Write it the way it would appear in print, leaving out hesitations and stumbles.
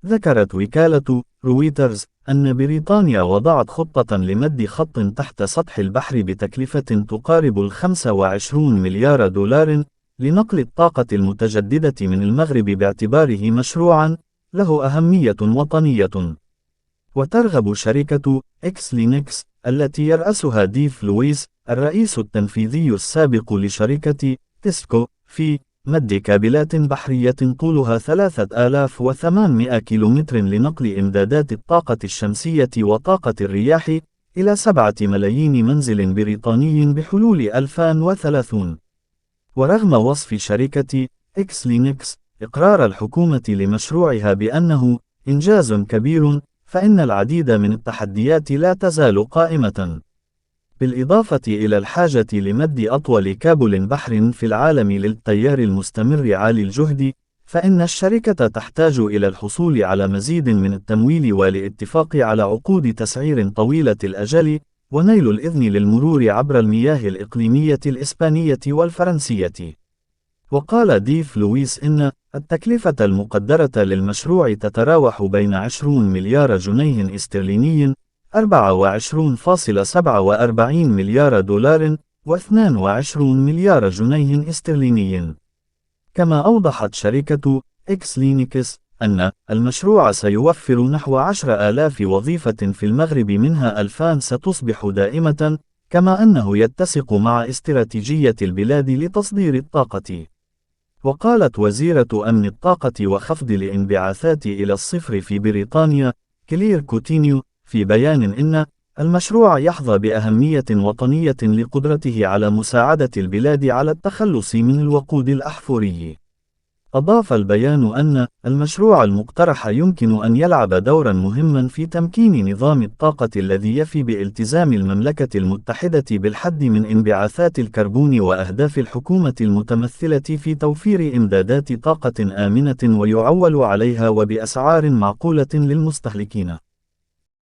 ذكرت وكالة رويترز أن بريطانيا وضعت خطة لمد خط تحت سطح البحر بتكلفة تقارب 25 مليار دولار لنقل الطاقة المتجددة من المغرب باعتباره مشروعًا له أهمية وطنية. وترغب شركة إكس لينكس التي يرأسها ديف لويس الرئيس التنفيذي السابق لشركة تيسكو في مد كابلات بحرية طولها 3800 كيلومتر لنقل إمدادات الطاقة الشمسية وطاقة الرياح إلى 7 ملايين منزل بريطاني بحلول 2030. ورغم وصف شركة إكس لينكس إقرار الحكومة لمشروعها بأنه إنجاز كبير، فإن العديد من التحديات لا تزال قائمة. بالإضافة إلى الحاجة لمد أطول كابل بحر في العالم للتيار المستمر عالي الجهد، فإن الشركة تحتاج إلى الحصول على مزيد من التمويل والاتفاق على عقود تسعير طويلة الأجل، ونيل الإذن للمرور عبر المياه الإقليمية الإسبانية والفرنسية. وقال ديف لويس إن التكلفة المقدرة للمشروع تتراوح بين 20 مليار جنيه استرليني 24.47 مليار دولار و22 مليار جنيه استرليني. كما أوضحت شركة إكس لينكس أن المشروع سيوفر نحو 10,000 وظيفة في المغرب، منها 2000 ستصبح دائمة، كما أنه يتسق مع استراتيجية البلاد لتصدير الطاقة. وقالت وزيرة أمن الطاقة وخفض الانبعاثات إلى الصفر في بريطانيا كلير كوتينيو في بيان إن المشروع يحظى بأهمية وطنية لقدرته على مساعدة البلاد على التخلص من الوقود الأحفوري. أضاف البيان أن المشروع المقترح يمكن أن يلعب دورا مهما في تمكين نظام الطاقة الذي يفي بالتزام المملكة المتحدة بالحد من انبعاثات الكربون وأهداف الحكومة المتمثلة في توفير إمدادات طاقة آمنة ويعول عليها وبأسعار معقولة للمستهلكين.